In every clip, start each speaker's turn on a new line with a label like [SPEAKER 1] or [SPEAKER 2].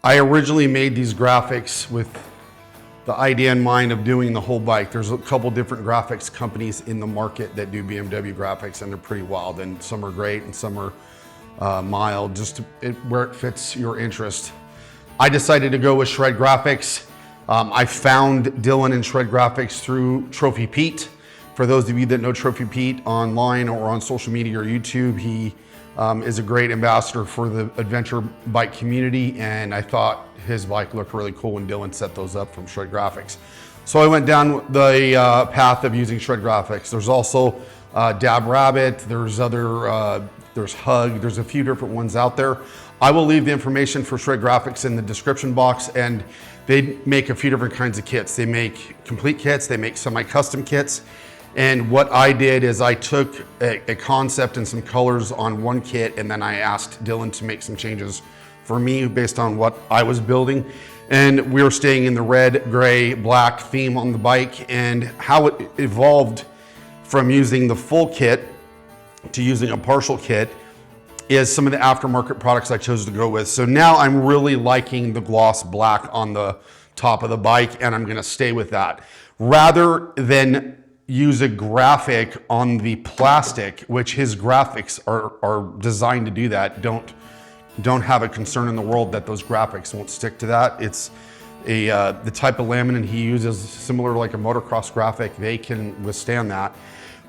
[SPEAKER 1] I originally made these graphics with the idea in mind of doing the whole bike. There's a couple different graphics companies in the market that do BMW graphics, and they're pretty wild, and some are great and some are mild, just where it fits your interest. I decided to go with Shred Graphics. I found Dylan in Shred Graphics through Trophy Pete. For those of you that know Trophy Pete online or on social media or YouTube, he is a great ambassador for the adventure bike community, and I thought his bike looked really cool when Dylan set those up from Shred Graphics. So I went down the path of using Shred Graphics. There's also Dab Rabbit, there's Hug, there's a few different ones out there. I will leave the information for Shred Graphics in the description box, and they make a few different kinds of kits. They make complete kits, they make semi-custom kits. And what I did is I took a concept and some colors on one kit, and then I asked Dylan to make some changes for me based on what I was building. And we were staying in the red, gray, black theme on the bike, and how it evolved from using the full kit to using a partial kit is some of the aftermarket products I chose to go with. So now I'm really liking the gloss black on the top of the bike, and I'm gonna stay with that. Rather than use a graphic on the plastic, which his graphics are designed to do that. Don't have a concern in the world that those graphics won't stick to that. It's the type of laminate he uses, similar to like a motocross graphic, they can withstand that.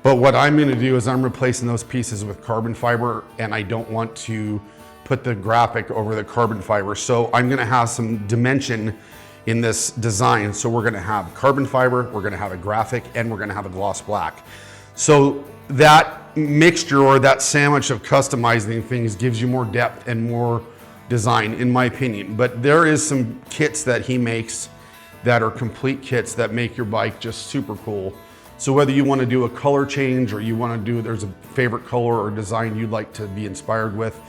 [SPEAKER 1] But what I'm gonna do is I'm replacing those pieces with carbon fiber, and I don't want to put the graphic over the carbon fiber. So I'm gonna have some dimension in this design. So we're gonna have carbon fiber, we're gonna have a graphic, and we're gonna have a gloss black. So that mixture, or that sandwich of customizing things, gives you more depth and more design, in my opinion. But there is some kits that he makes that are complete kits that make your bike just super cool. So whether you wanna do a color change, or you wanna do, there's a favorite color or design you'd like to be inspired with,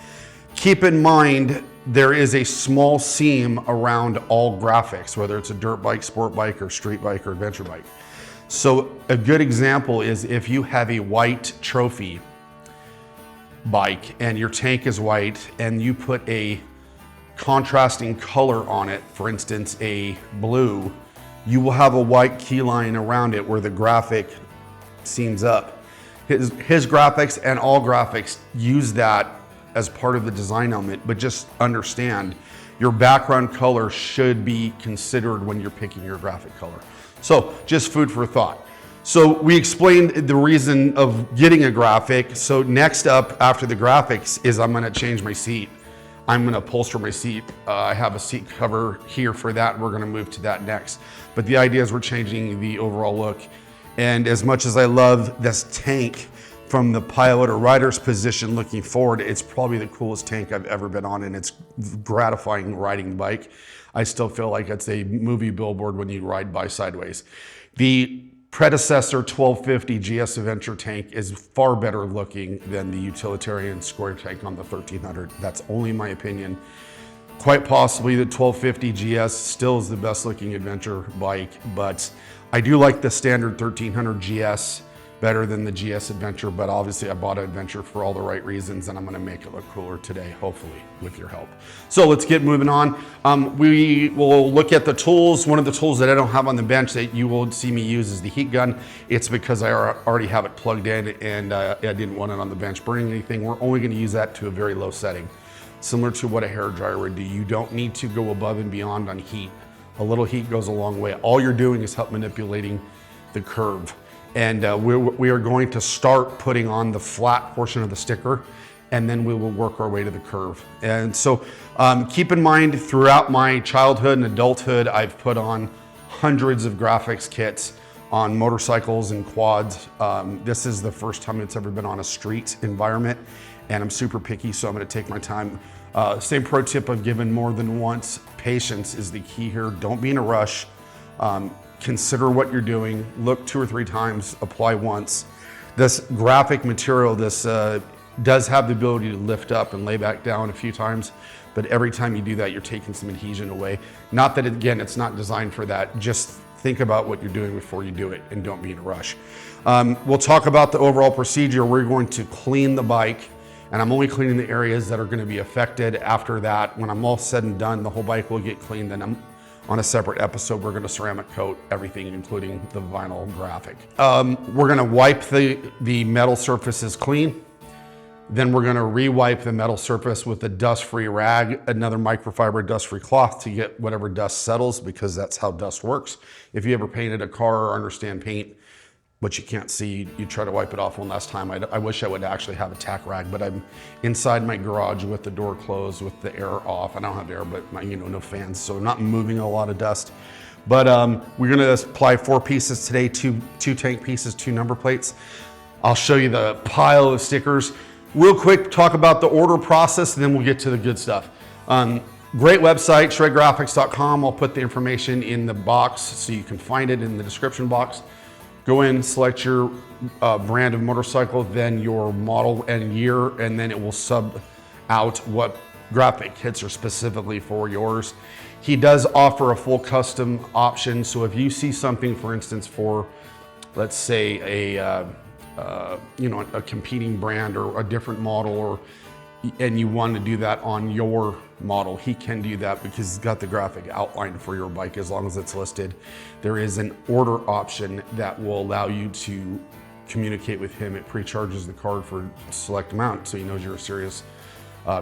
[SPEAKER 1] keep in mind, there is a small seam around all graphics, whether it's a dirt bike, sport bike, or street bike, or adventure bike. So a good example is if you have a white trophy bike and your tank is white and you put a contrasting color on it, for instance, a blue, you will have a white key line around it where the graphic seams up. His graphics and all graphics use that as part of the design element, but just understand your background color should be considered when you're picking your graphic color. So just food for thought. So we explained the reason of getting a graphic. So next up after the graphics is I'm gonna change my seat. I'm gonna upholster my seat. I have a seat cover here for that, and we're gonna move to that next. But the idea is we're changing the overall look. And as much as I love this tank, from the pilot or rider's position looking forward, it's probably the coolest tank I've ever been on, and it's gratifying riding bike. I still feel like it's a movie billboard when you ride by sideways. The predecessor 1250 GS Adventure tank is far better looking than the utilitarian square tank on the 1300. That's only my opinion. Quite possibly the 1250 GS still is the best looking adventure bike, but I do like the standard 1300 GS better than the GS Adventure, but obviously I bought an Adventure for all the right reasons, and I'm gonna make it look cooler today, hopefully, with your help. So let's get moving on. We will look at the tools. One of the tools that I don't have on the bench that you will see me use is the heat gun. It's because I already have it plugged in, and I didn't want it on the bench burning anything. We're only gonna use that to a very low setting, similar to what a hair dryer would do. You don't need to go above and beyond on heat. A little heat goes a long way. All you're doing is help manipulating the curve. And we are going to start putting on the flat portion of the sticker, and then we will work our way to the curve. And so keep in mind, throughout my childhood and adulthood, I've put on hundreds of graphics kits on motorcycles and quads. This is the first time it's ever been on a street environment, and I'm super picky, so I'm gonna take my time. Same pro tip I've given more than once, patience is the key here. Don't be in a rush. Consider what you're doing, look 2 or 3 times, apply once. This graphic material, this does have the ability to lift up and lay back down a few times, but every time you do that, you're taking some adhesion away. Not that, again, it's not designed for that. Just think about what you're doing before you do it, and don't be in a rush. We'll talk about the overall procedure. We're going to clean the bike And I'm only cleaning the areas that are gonna be affected. After that, when I'm all said and done, the whole bike will get cleaned, and on a separate episode, we're gonna ceramic coat everything, including the vinyl graphic. We're gonna wipe the metal surfaces clean. Then we're gonna re-wipe the metal surface with a dust-free rag, another microfiber dust-free cloth to get whatever dust settles, because that's how dust works. If you ever painted a car or understand paint, but you can't see, you try to wipe it off one last time. I wish I would actually have a tack rag, but I'm inside my garage with the door closed, with the air off. I don't have air, but no fans, so I'm not moving a lot of dust. But we're gonna apply 4 pieces today, two tank pieces, 2 number plates. I'll show you the pile of stickers. Real quick, talk about the order process, and then we'll get to the good stuff. Great website, shredgraphics.com. I'll put the information in the box so you can find it in the description box. Go in, select your brand of motorcycle, then your model and year, and then it will sub out what graphic kits are specifically for yours. He does offer a full custom option. So if you see something, for instance, for, let's say a competing brand or a different model, and you want to do that on your model, he can do that because he's got the graphic outlined for your bike as long as it's listed. There is an order option that will allow you to communicate with him. It pre-charges the card for a select amount, so he knows you're a serious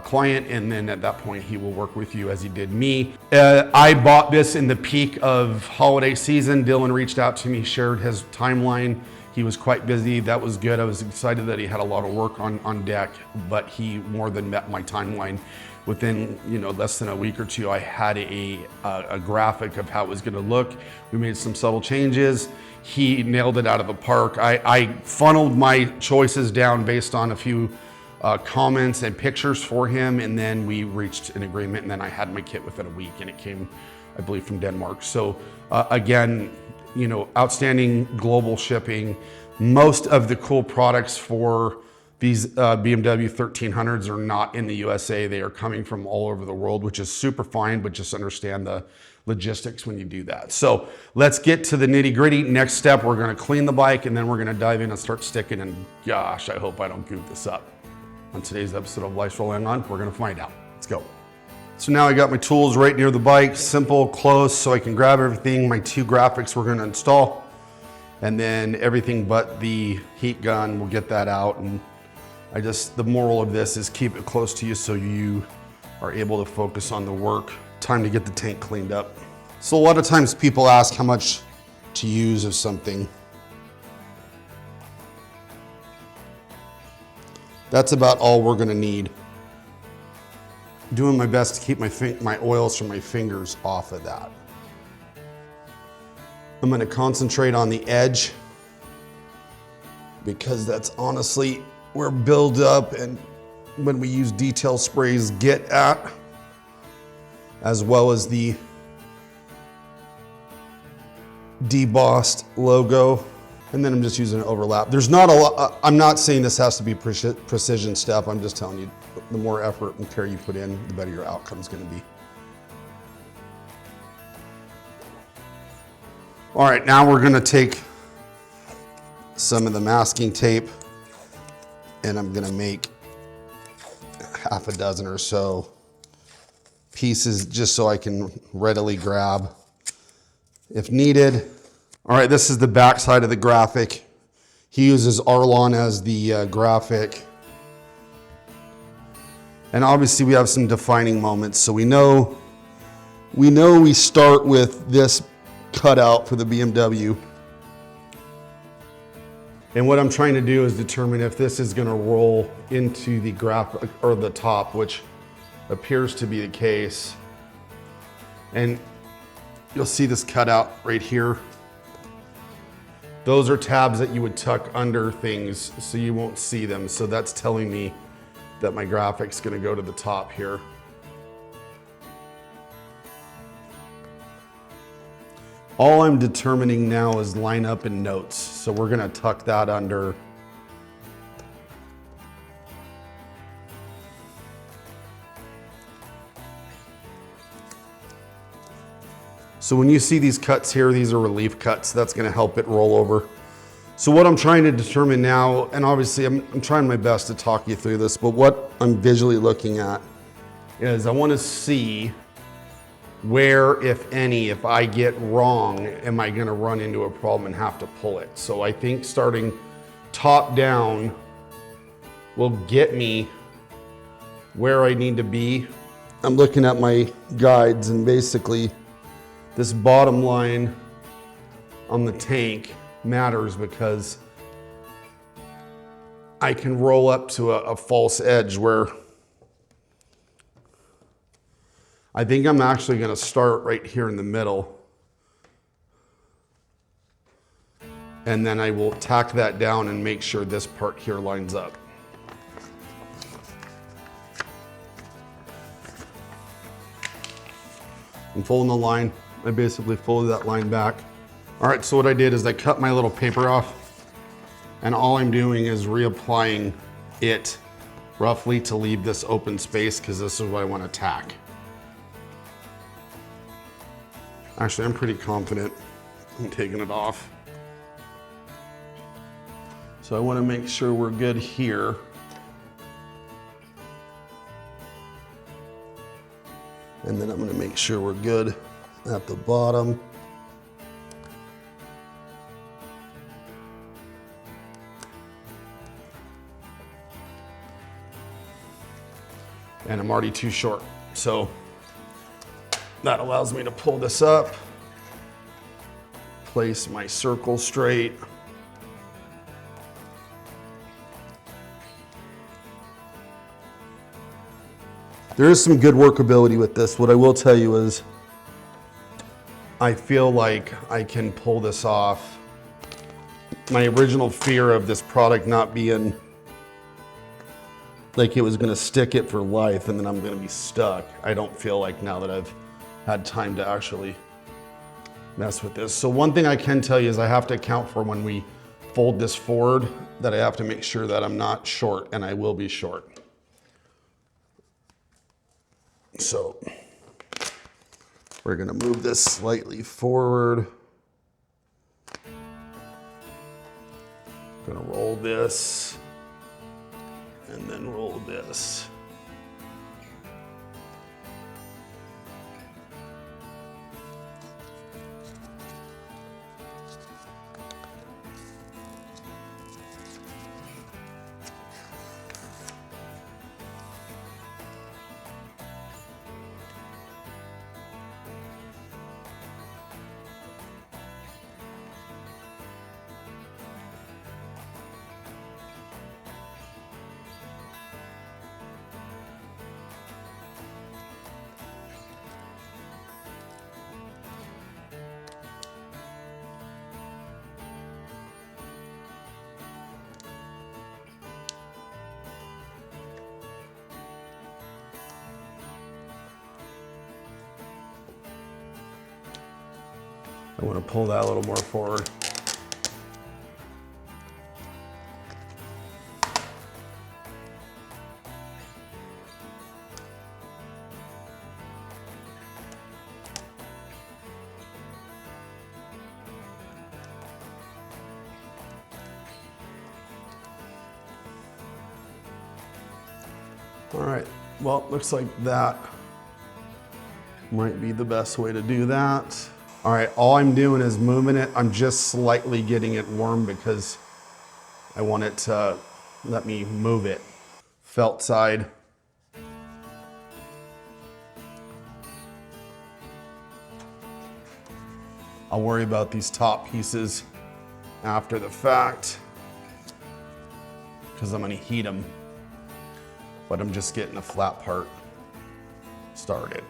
[SPEAKER 1] client, and then at that point he will work with you as he did me. I bought this in the peak of holiday season. Dylan reached out to me, shared his timeline. He was quite busy. That was good. I was excited that he had a lot of work on deck, but he more than met my timeline. Within less than a week or two, I had a graphic of how it was going to look. We made some subtle changes. He nailed it out of the park. I funneled my choices down based on a few comments and pictures for him, and then we reached an agreement, and then I had my kit within a week, and it came, I believe, from Denmark. So again, outstanding global shipping. Most of the cool products for these BMW 1300s are not in the USA. They are coming from all over the world, which is super fine, but just understand the logistics when you do that. So let's get to the nitty gritty. Next step, we're gonna clean the bike, and then we're gonna dive in and start sticking, and gosh, I hope I don't goof this up. On today's episode of Life's Rolling On, we're gonna find out. Let's go. So now I got my tools right near the bike, simple, close, so I can grab everything. My 2 graphics we're gonna install, and then everything but the heat gun, we'll get that out. And the moral of this is keep it close to you so you are able to focus on the work. Time to get the tank cleaned up. So a lot of times people ask how much to use of something. That's about all we're gonna need. Doing my best to keep my oils from my fingers off of that. I'm gonna concentrate on the edge because that's honestly where build up and when we use detail sprays get at, as well as the debossed logo. And then I'm just using an overlap. There's not a lot, I'm not saying this has to be precision stuff. I'm just telling you, the more effort and care you put in, the better your outcome's gonna be. All right, now we're gonna take some of the masking tape, and I'm gonna make half a dozen or so pieces just so I can readily grab if needed. All right, this is the back side of the graphic. He uses Arlon as the graphic. And obviously we have some defining moments. So we know we start with this cutout for the BMW. And what I'm trying to do is determine if this is gonna roll into the graphic or the top, which appears to be the case. And you'll see this cutout right here. Those are tabs that you would tuck under things so you won't see them. So that's telling me that my graphic's gonna go to the top here. All I'm determining now is line up and notes. So we're gonna tuck that under. So when you see these cuts here, these are relief cuts. That's gonna help it roll over. So what I'm trying to determine now, and obviously I'm trying my best to talk you through this, but what I'm visually looking at is I want to see where, if any, if I get wrong, am I going to run into a problem and have to pull it. So I think starting top down will get me where I need to be. I'm looking at my guides, and basically this bottom line on the tank matters because I can roll up to a false edge where I think I'm actually going to start right here in the middle, and then I will tack that down and make sure this part here lines up. I'm folding the line. I basically folded that line back. All right, so what I did is I cut my little paper off, and all I'm doing is reapplying it roughly to leave this open space because this is what I want to tack. Actually, I'm pretty confident in taking it off. So I want to make sure we're good here. And then I'm going to make sure we're good at the bottom. And I'm already too short. So that allows me to pull this up, place my circle straight. There is some good workability with this. What I will tell you is I feel like I can pull this off. My original fear of this product not being like it was gonna stick it for life and then I'm gonna be stuck. I don't feel like now that I've had time to actually mess with this. So one thing I can tell you is I have to account for when we fold this forward that I have to make sure that I'm not short, and I will be short. So we're gonna move this slightly forward. Gonna roll this and then roll this. I want to pull that a little more forward. All right, well, looks like that might be the best way to do that. All right, all I'm doing is moving it. I'm just slightly getting it warm because I want it to let me move it. Felt side. I'll worry about these top pieces after the fact because I'm gonna heat them, but I'm just getting the flat part started.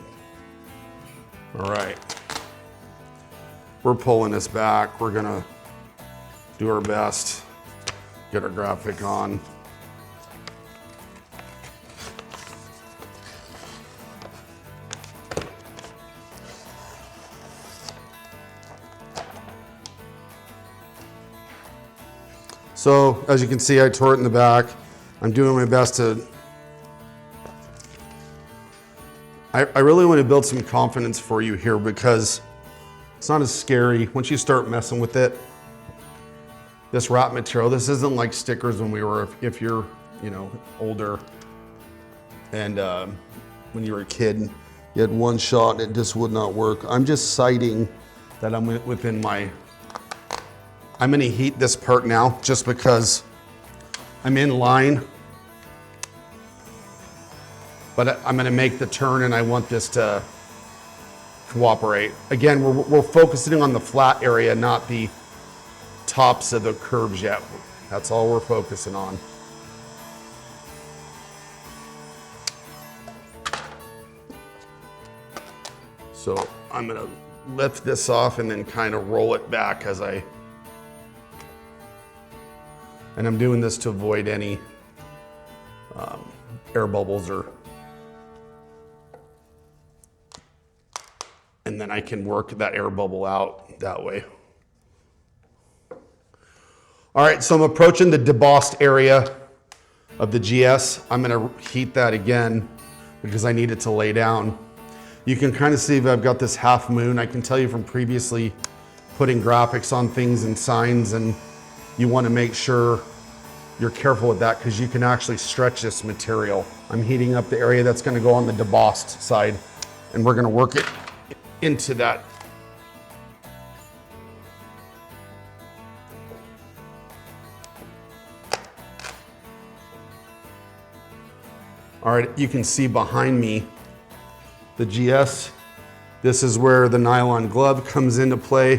[SPEAKER 1] All right. We're pulling this back. We're gonna do our best, get our graphic on. So as you can see, I tore it in the back. I'm doing my best to, I really want to build some confidence for you here because it's not as scary. Once you start messing with it, this wrap material. This isn't like stickers when we were, if you're, you know, older and when you were a kid, you had one shot and it just would not work. I'm just sighting that I'm within my, I'm gonna heat this part now just because I'm in line, but I'm gonna make the turn and I want this to cooperate. Again, we're focusing on the flat area, not the tops of the curves yet. That's all we're focusing on. So I'm gonna lift this off and then kind of roll it back as and I'm doing this to avoid any air bubbles and then I can work that air bubble out that way. All right, so I'm approaching the debossed area of the GS. I'm gonna heat that again because I need it to lay down. You can kind of see if I've got this half moon. I can tell you from previously putting graphics on things and signs, and you want to make sure you're careful with that because you can actually stretch this material. I'm heating up the area that's going to go on the debossed side, and we're going to work it into that. All right, you can see behind me the GS. This is where the nylon glove comes into play,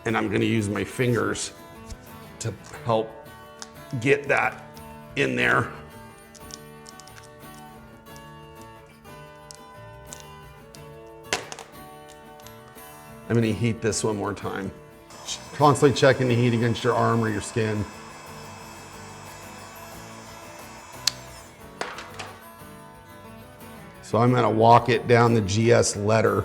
[SPEAKER 1] and I'm gonna use my fingers to help get that in there. I'm gonna heat this one more time. Constantly checking the heat against your arm or your skin. So I'm gonna walk it down the GS letter.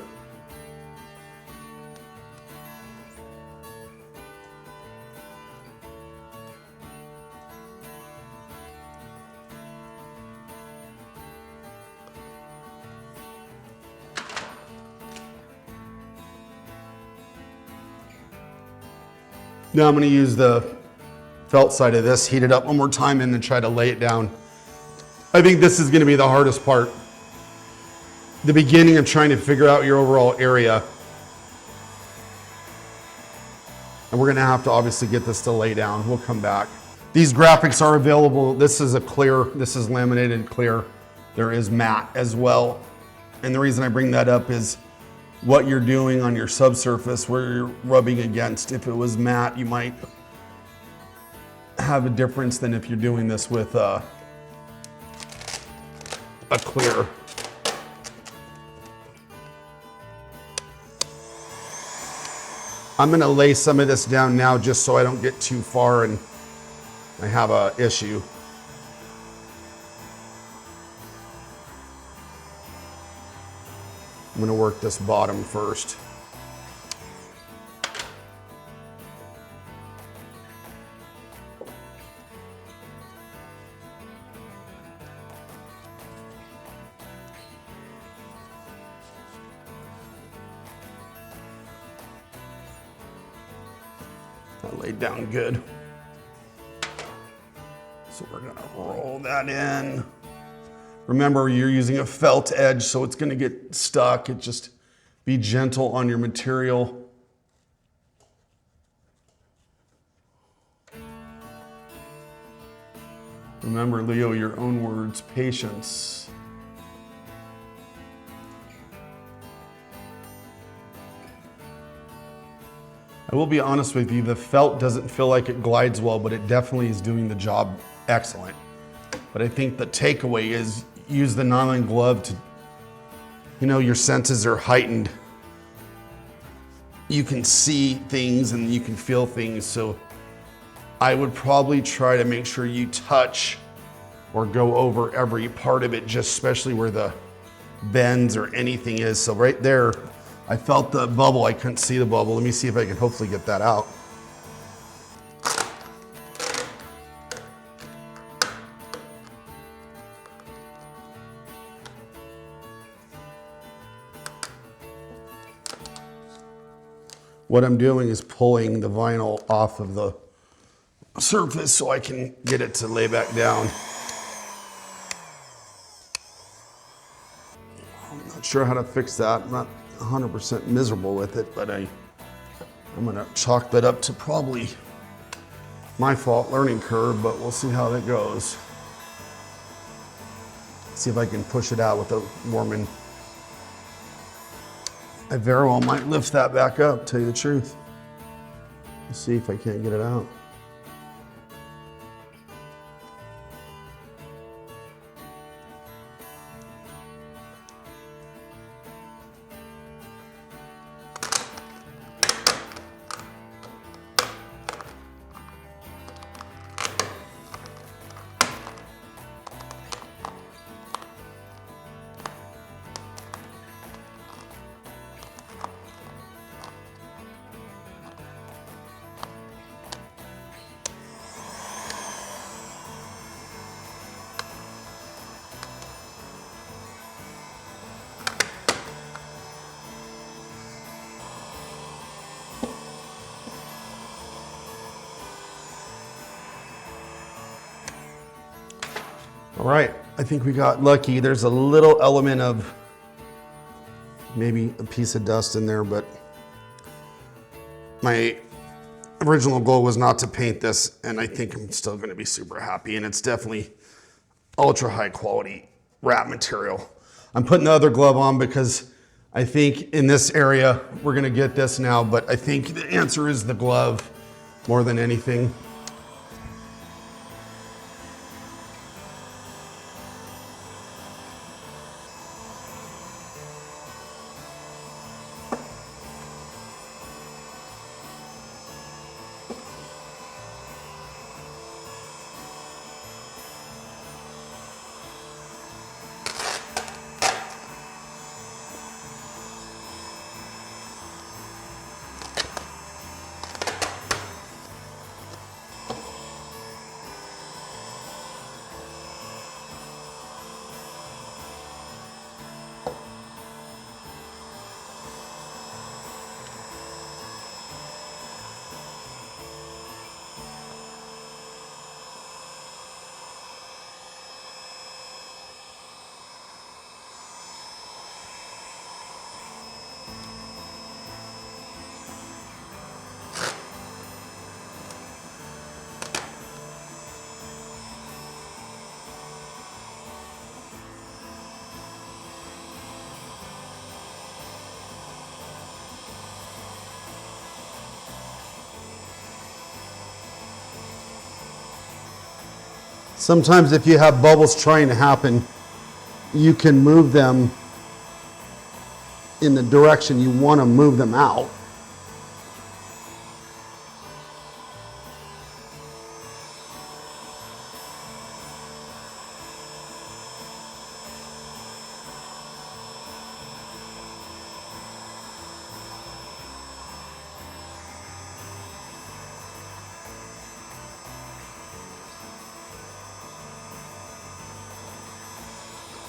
[SPEAKER 1] Now I'm gonna use the felt side of this, heat it up one more time and then try to lay it down. I think this is gonna be the hardest part. The beginning of trying to figure out your overall area. And we're gonna have to obviously get this to lay down. We'll come back. These graphics are available. This is a clear, this is laminated clear. There is matte as well. And the reason I bring that up is what you're doing on your subsurface, where you're rubbing against. If it was matte, you might have a difference than if you're doing this with a clear. I'm gonna lay some of this down now just so I don't get too far and I have an issue. I'm gonna work this bottom first. That laid down good. So we're gonna roll that in. Remember, you're using a felt edge, so it's gonna get stuck. Just be gentle on your material. Remember, Leo, your own words, patience. I will be honest with you, the felt doesn't feel like it glides well, but it definitely is doing the job excellent. But I think the takeaway is use the nylon glove to, you know, your senses are heightened. You can see things and you can feel things. So I would probably try to make sure you touch or go over every part of it, just especially where the bends or anything is. So right there, I felt the bubble. I couldn't see the bubble. Let me see if I can hopefully get that out. What I'm doing is pulling the vinyl off of the surface so I can get it to lay back down. I'm not sure how to fix that. I'm not 100% miserable with it, but I'm gonna chalk that up to probably my fault, learning curve, but we'll see how that goes. See if I can push it out with a Warman. I very well might lift that back up, tell you the truth. Let's see if I can't get it out. All right, I think we got lucky. There's a little element of maybe a piece of dust in there, but my original goal was not to paint this, and I think I'm still gonna be super happy, and it's definitely ultra high quality wrap material. I'm putting the other glove on because I think in this area, we're gonna get this now, but I think the answer is the glove more than anything. Sometimes if you have bubbles trying to happen, you can move them in the direction you want to move them out.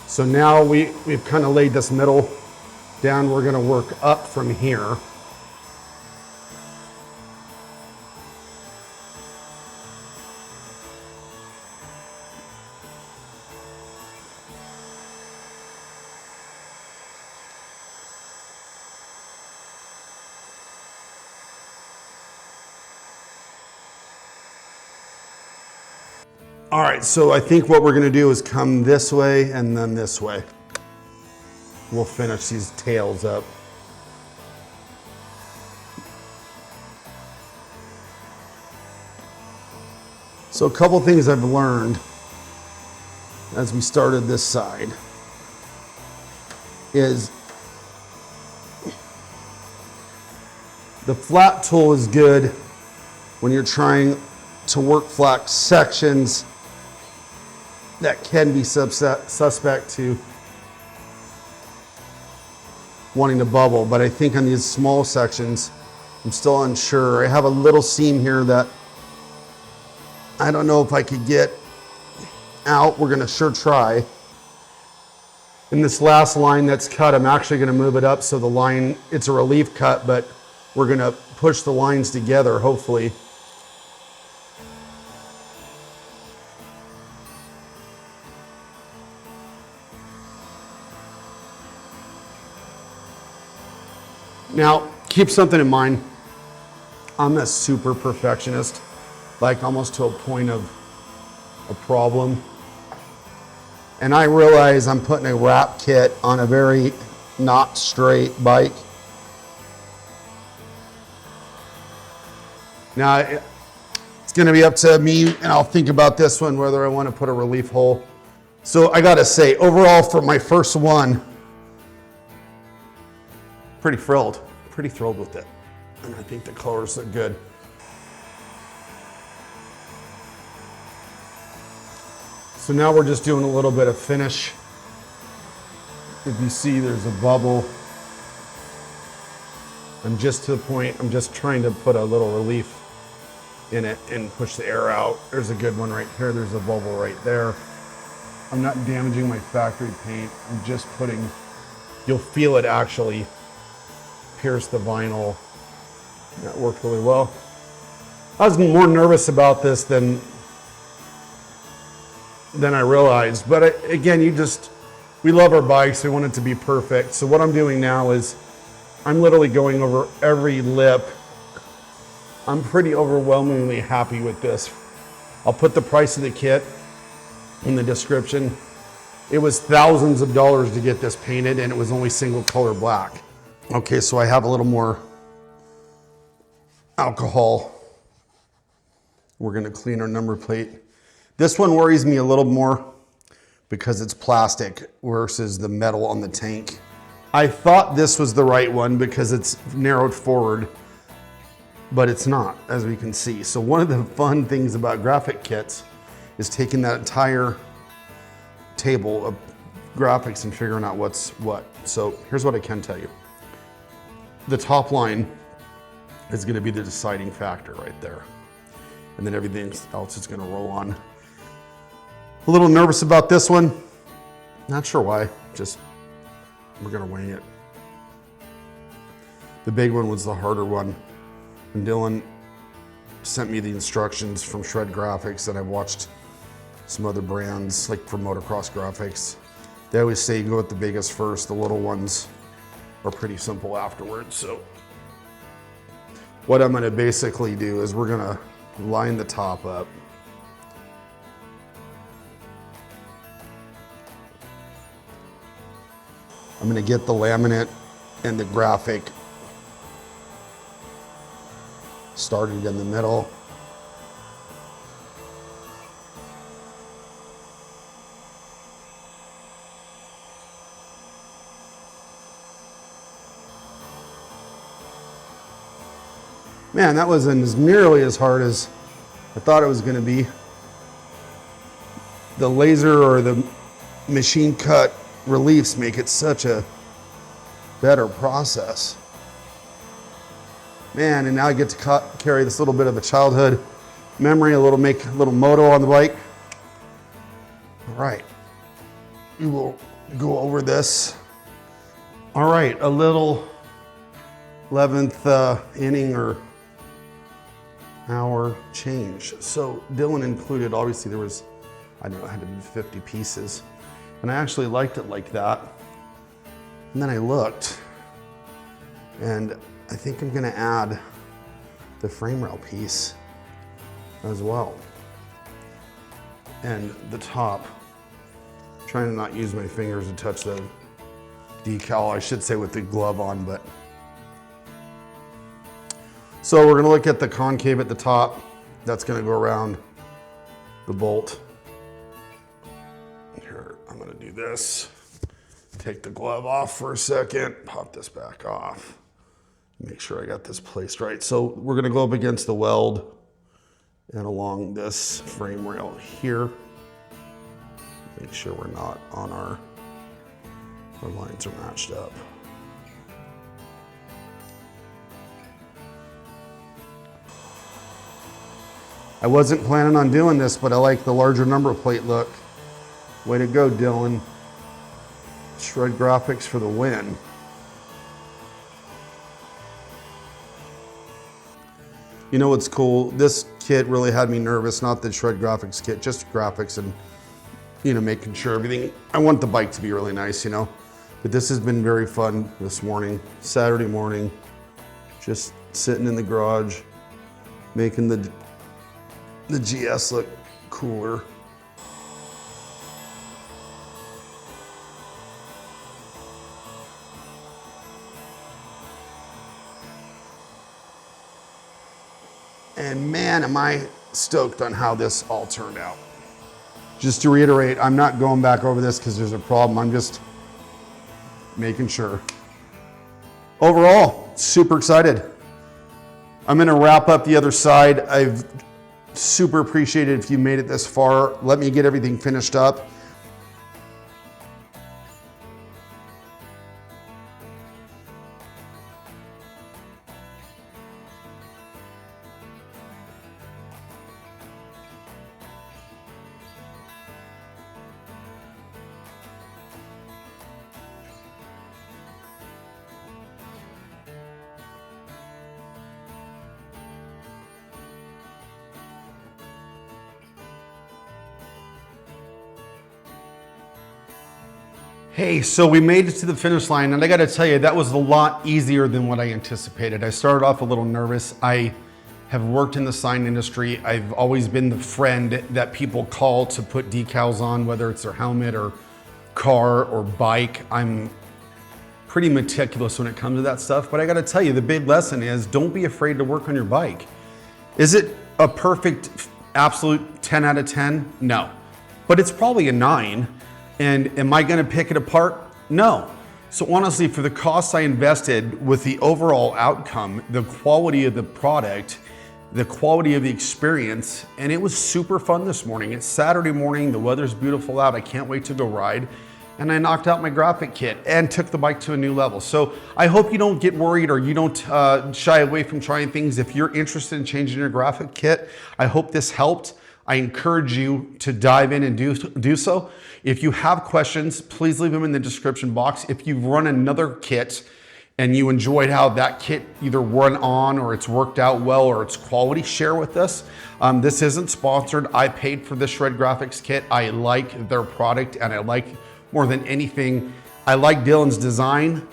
[SPEAKER 1] So now we've kind of laid this middle down. We're going to work up from here. All right, so I think what we're gonna do is come this way and then this way. We'll finish these tails up. So a couple things I've learned as we started this side is the flat tool is good when you're trying to work flat sections that can be suspect to wanting to bubble, but I think on these small sections, I'm still unsure. I have a little seam here that I don't know if I could get out. We're gonna sure try. In this last line that's cut, I'm actually gonna move it up so the line, it's a relief cut, but we're gonna push the lines together, hopefully. Now, keep something in mind. I'm a super perfectionist, like almost to a point of a problem. And I realize I'm putting a wrap kit on a very not straight bike. Now, it's gonna be up to me, and I'll think about this one, whether I wanna put a relief hole. So I gotta say, overall for my first one, pretty thrilled with it. And I think the colors look good. So now we're just doing a little bit of finish. If you see, there's a bubble. I'm just to the point, I'm just trying to put a little relief in it and push the air out. There's a good one right here. There's a bubble right there. I'm not damaging my factory paint. I'm just putting, you'll feel it actually pierce the vinyl. That worked really well. I was more nervous about this than I realized, but again, we love our bikes. We want it to be perfect. So what I'm doing now is I'm literally going over every lip. I'm pretty overwhelmingly happy with this. I'll put the price of the kit in the description. It was thousands of dollars to get this painted, and it was only single color black. Okay, so I have a little more alcohol. We're gonna clean our number plate. This one worries me a little more because it's plastic versus the metal on the tank. I thought this was the right one because it's narrowed forward, but it's not, as we can see. So one of the fun things about graphic kits is taking that entire table of graphics and figuring out what's what. So here's what I can tell you. The top line is gonna be the deciding factor right there. And then everything else is gonna roll on. A little nervous about this one. Not sure why, just we're gonna wing it. The big one was the harder one. And Dylan sent me the instructions from Shred Graphics, and I watched some other brands, like for motocross graphics. They always say go with the biggest first, the little ones are pretty simple afterwards. So what I'm gonna basically do is we're gonna line the top up. I'm gonna get the laminate and the graphic started in the middle. Man, that wasn't as nearly as hard as I thought it was gonna be. The laser or the machine cut reliefs make it such a better process. Man, and now I get to carry this little bit of a childhood memory, make a little moto on the bike. All right, we will go over this. All right, a little 11th inning or hour change. So Dylan included, obviously there was, I don't know, it had to be 50 pieces. And I actually liked it like that. And then I looked, and I think I'm gonna add the frame rail piece as well. And the top, trying to not use my fingers to touch the decal, I should say with the glove on, but. So we're gonna look at the concave at the top. That's gonna go around the bolt. Here, I'm gonna do this. Take the glove off for a second, pop this back off. Make sure I got this placed right. So we're gonna go up against the weld and along this frame rail here. Make sure we're not on our lines are matched up. I wasn't planning on doing this, but I like the larger number plate look. Way to go, Dylan. Shred Graphics for the win. You know what's cool? This kit really had me nervous, not the Shred Graphics kit, just graphics and, you know, making sure everything, I want the bike to be really nice, you know. But this has been very fun this morning, Saturday morning, just sitting in the garage, making the GS look cooler. And man, am I stoked on how this all turned out. Just to reiterate, I'm not going back over this because there's a problem. I'm just making sure. Overall, super excited. I'm gonna wrap up the other side. I've super appreciated if you made it this far. Let me get everything finished up. Hey, so we made it to the finish line, and I gotta tell you, that was a lot easier than what I anticipated. I started off a little nervous. I have worked in the sign industry. I've always been the friend that people call to put decals on, whether it's their helmet or car or bike. I'm pretty meticulous when it comes to that stuff, but I gotta tell you, the big lesson is don't be afraid to work on your bike. Is it a perfect, absolute 10 out of 10? No, but it's probably a 9. And am I gonna pick it apart? No. So honestly, for the costs I invested with the overall outcome, the quality of the product, the quality of the experience, and it was super fun this morning. It's Saturday morning, the weather's beautiful out, I can't wait to go ride. And I knocked out my graphic kit and took the bike to a new level. So I hope you don't get worried or you don't shy away from trying things. If you're interested in changing your graphic kit, I hope this helped. I encourage you to dive in and do so. If you have questions, please leave them in the description box. If you've run another kit and you enjoyed how that kit either run on or it's worked out well or its quality, share with us. This isn't sponsored. I paid for this Shred Graphics kit. I like their product, and I like, more than anything, I like Dylan's design.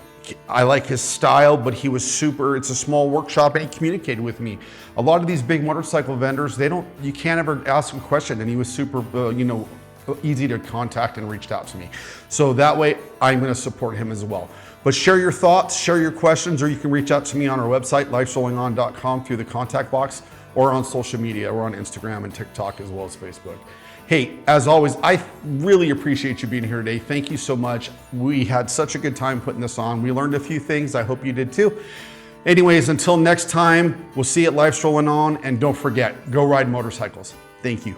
[SPEAKER 1] I like his style, but he was super, it's a small workshop, and he communicated with me. A lot of these big motorcycle vendors, you can't ever ask him a question, and he was super, easy to contact and reached out to me. So that way, I'm gonna support him as well. But share your thoughts, share your questions, or you can reach out to me on our website, lifesrollingon.com, through the contact box, or on social media. We're on Instagram and TikTok as well as Facebook. Hey, as always, I really appreciate you being here today. Thank you so much. We had such a good time putting this on. We learned a few things. I hope you did too. Anyways, until next time, we'll see you at Life's Rolling On, and don't forget, go ride motorcycles. Thank you.